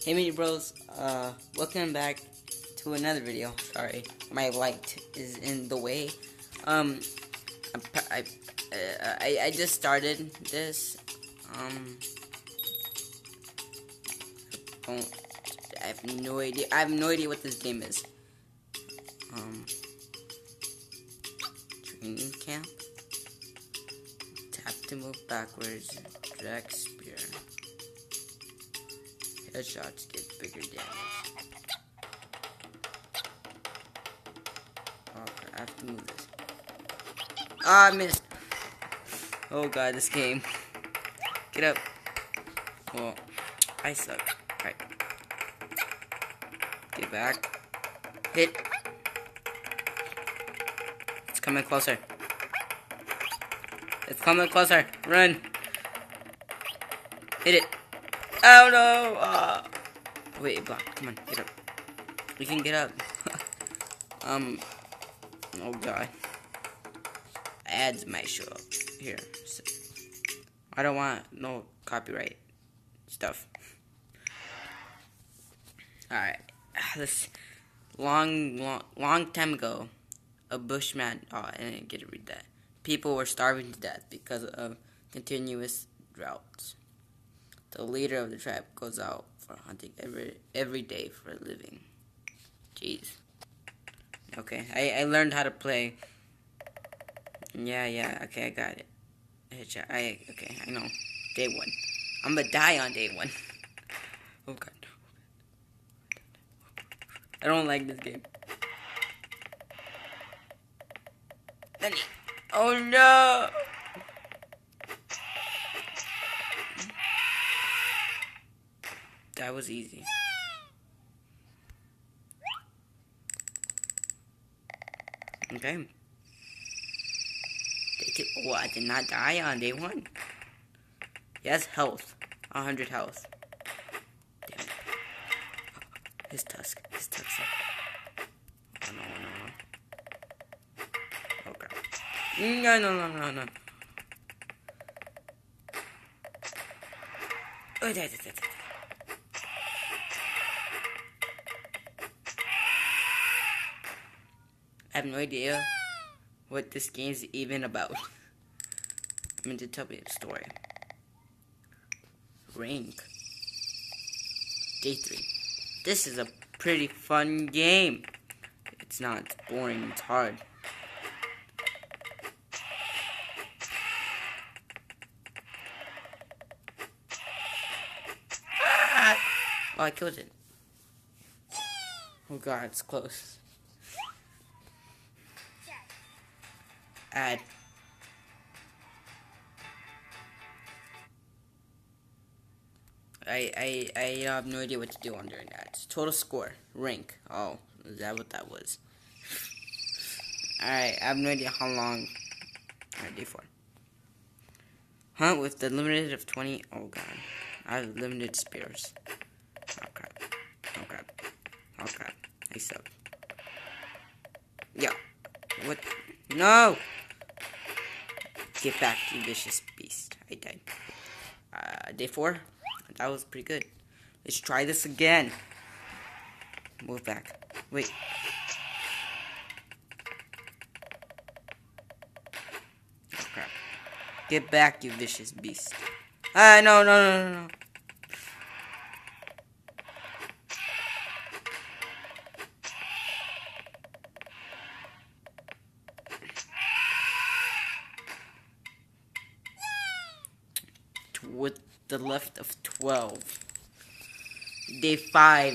Hey Media Bros, welcome back to another video. Sorry, my light is in the way. Um, I, I just started this. Um, don't, I have no idea. I have no idea what this game is. Um, Training camp. Tap to move backwards. Drag spear. Headshots get bigger damage. Okay, I have to move this. Ah, I missed. Oh god, this game. Get up. Well, I suck. Alright. Get back. Hit. It's coming closer. It's coming closer. Run. Hit it. Oh no. Wait, block. Come on, get up. We can get up. Oh god. Ads might show up. Here. I don't want no copyright stuff. Alright. This long time ago, a bushman. Oh, I didn't get to read that. People were starving to death because of continuous droughts. The leader of the tribe goes out for hunting every day for a living. Jeez. Okay, I learned how to play. Yeah. Okay, I got it. Headshot. Okay, I know. Day one. I'm gonna die on day one. Oh god. I don't like this game. Oh no! That was easy. Okay. Day two. Oh, I did not die on day one. He has health. 100 health. Damn it. His tusk. Oh no. Oh crap. No. Oh, there. I have no idea what this game's even about. I mean, to tell me a story. Rank. Day 3. This is a pretty fun game. It's not. It's boring. It's hard. Ah! Oh, I killed it. Oh god, it's close. Add. I have no idea what to do under that. Total score. Rank. Oh, is that what that was? Alright, I have no idea how long. Alright, day 4. Hunt with the limited of 20. Oh god. I have limited spears. Oh crap. I suck. Yeah. What? No! Get back, you vicious beast. I died. Day 4. That was pretty good. Let's try this again. Move back. Wait. Oh crap. Get back, you vicious beast. No. With the left of 12. Day 5.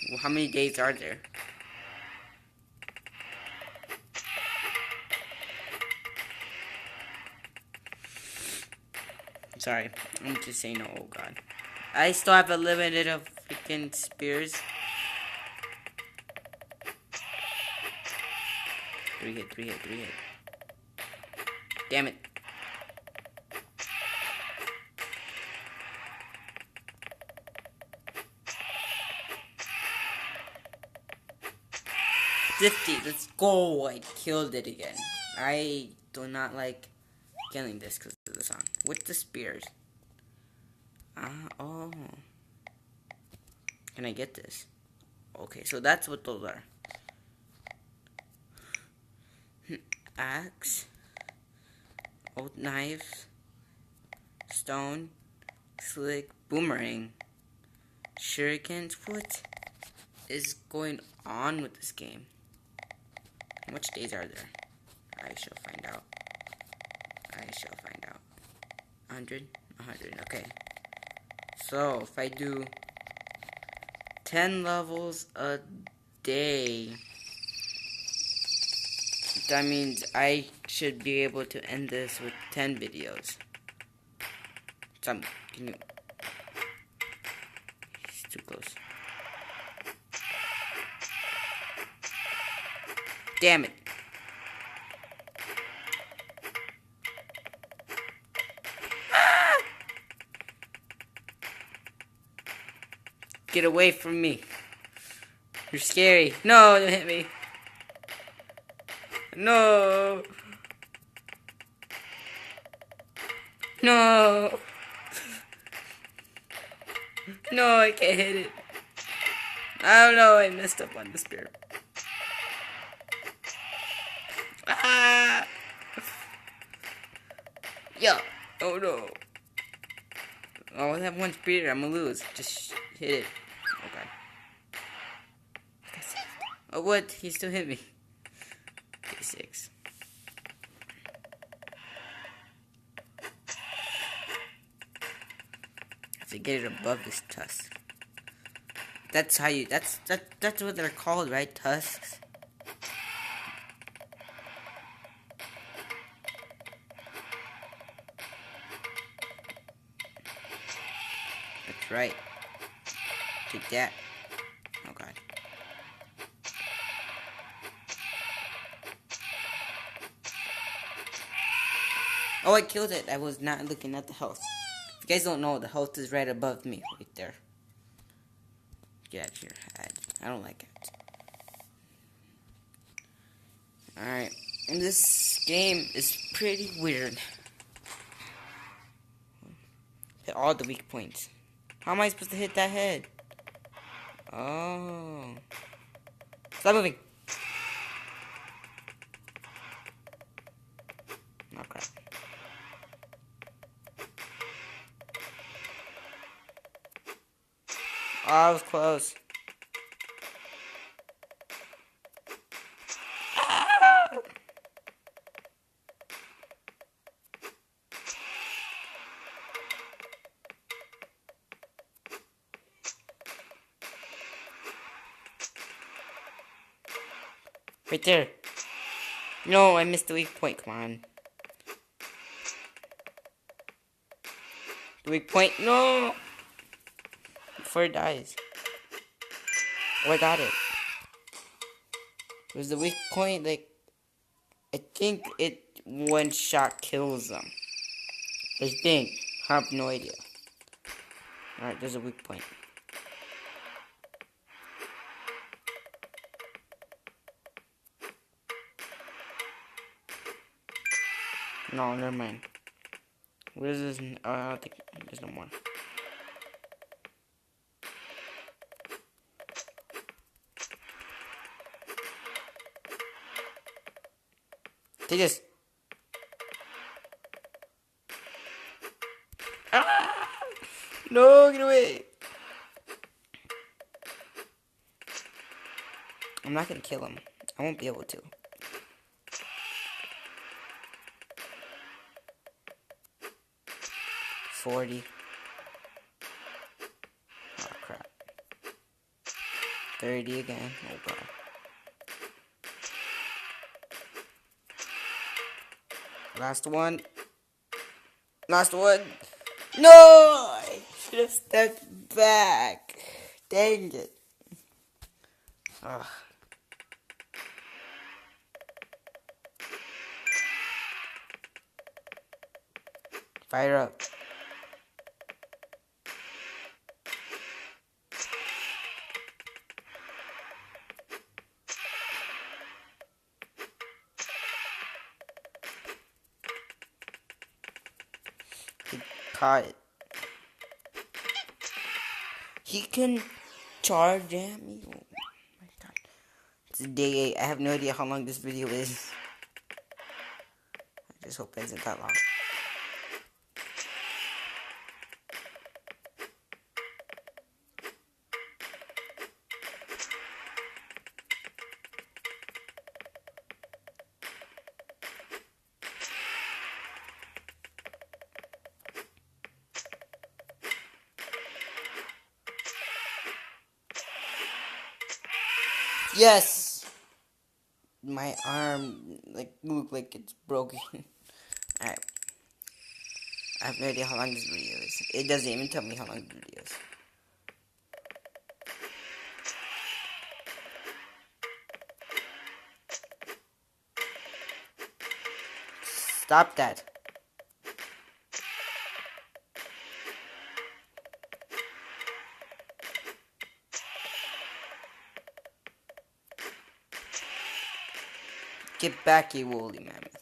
Well, how many days are there? Sorry, I'm just saying no. Oh god. I still have a limited of freaking spears. 3 hit. Damn it. Let's go. I killed it again. I do not like killing this because of the song. With the spears. Oh. Can I get this? Okay, so that's what those are. Axe, old knife, stone, slick, boomerang, shurikens. What is going on with this game? How much days are there? I shall find out. I shall find out. 100? 100, okay. So, if I do 10 levels a day, that means I should be able to end this with 10 videos. Can you... It's too close. Damn it. Ah! Get away from me. You're scary. No, don't hit me. No. No. No, I can't hit it. I don't know, I messed up on the spear. Ah! Yeah. Oh no. I only have one spear, I'm gonna lose. Just hit it. Okay. Oh, what? He still hit me. 6. I have to get it above this tusk. That's how you. That's what they're called, right? Tusks. That's right. Take that. Oh god. Oh, I killed it. I was not looking at the health. If you guys don't know, the health is right above me, right there. Get out of here. I don't like it. Alright. And this game is pretty weird. Hit all the weak points. How am I supposed to hit that head? Oh. Stop moving. Oh crap. Oh, I was close. Right there. No, I missed the weak point. Come on. The weak point. No! Before it dies. Oh, I got it. It was the weak point, like... I think it one shot kills them. I think. I have no idea. Alright, there's a weak point. No, never mind. What is this? Oh, I don't think there's no more. Take this. Ah! No, get away. I'm not gonna kill him. I won't be able to. $40. Oh crap. 30 again. Oh god. Last one. Last one. No! I should have stepped back. Dang it. Ugh. Fire up. He caught it. He can Charge at me. Oh my god. It's day 8. I have no idea how long this video is. I just hope it isn't that long. Yes! My arm look like it's broken. Alright. I have no idea how long this video is. It doesn't even tell me how long the video is. Stop that. Get back, you woolly mammoth.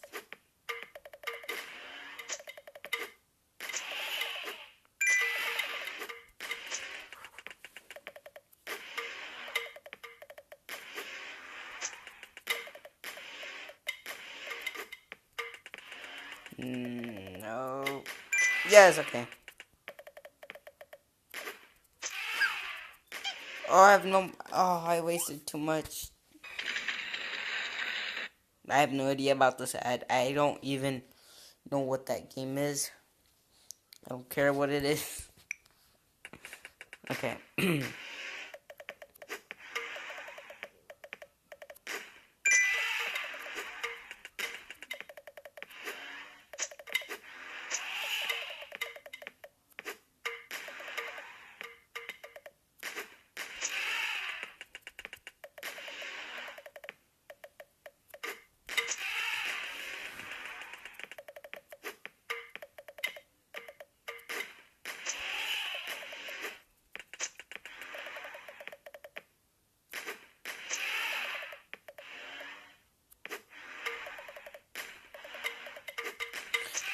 No. Yes, okay. Oh, I have no. Oh, I wasted too much. I have no idea about this ad. I don't even know what that game is. I don't care what it is. Okay.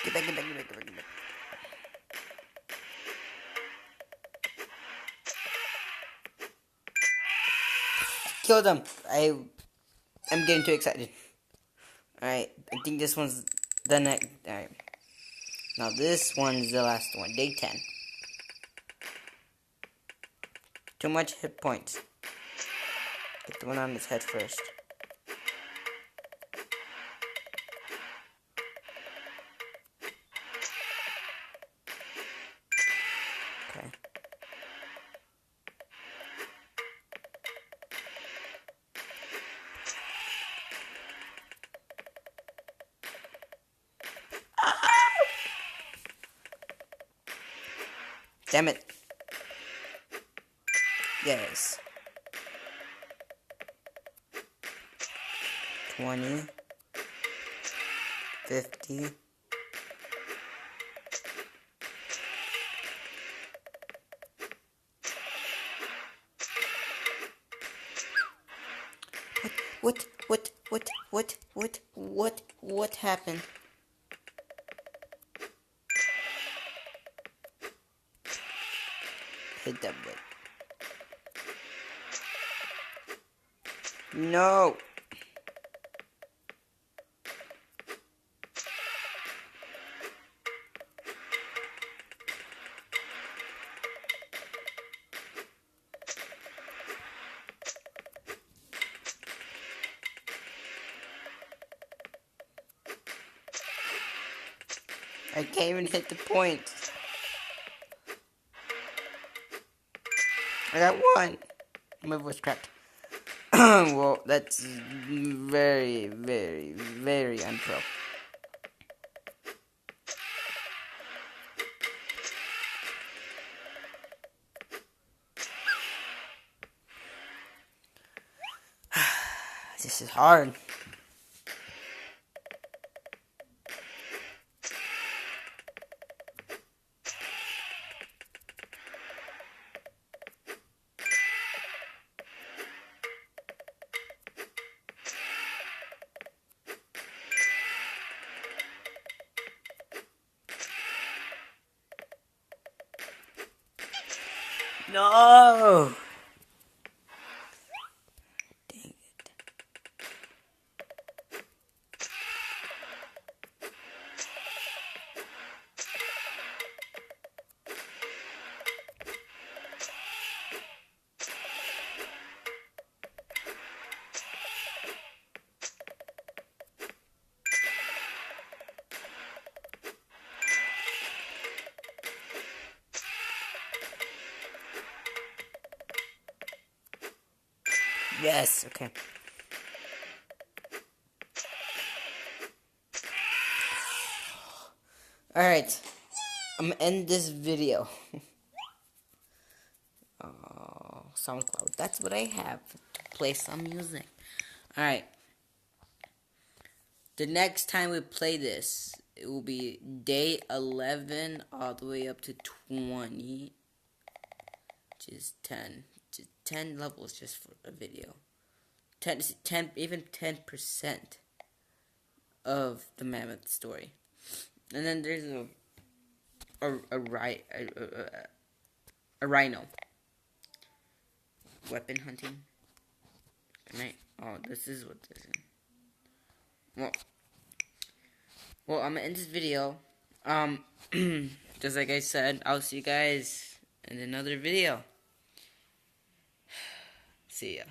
Get back, get back, get back, get back, get back. Kill them. I'm getting too excited. Alright, I think this one's the next. Alright. Now this one's the last one. Day 10. Too much hit points. Get the one on his head first. Okay. Damn it. Yes. 20. 50. What happened? Hit that button. No. I can't even hit the point. I got one. My voice cracked. Well, that's very, very, very unpro. This is hard. No! Yes, okay. Alright. I'm gonna end this video. Oh, SoundCloud. That's what I have to play some music. Alright. The next time we play this, it will be day 11 all the way up to 20. Which is 10. Just 10 levels just for a video. 10 even 10% of the mammoth story. And then there's a rhino. Weapon hunting. Right? Oh, this is what this is. Well, I'm gonna end this video. Just like I said, I'll see you guys in another video. See ya.